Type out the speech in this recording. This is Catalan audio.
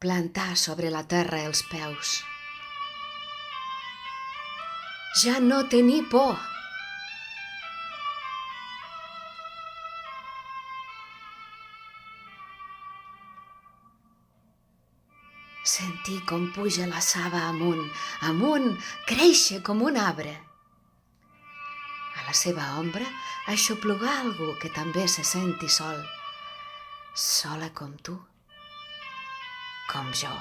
plantar sobre la terra els peus. Ja no tenir por. Sentir com puja la saba amunt, amunt, créixer com un arbre. A la seva ombra aixoplugar algú que també se senti sol, sola com tu, com jo.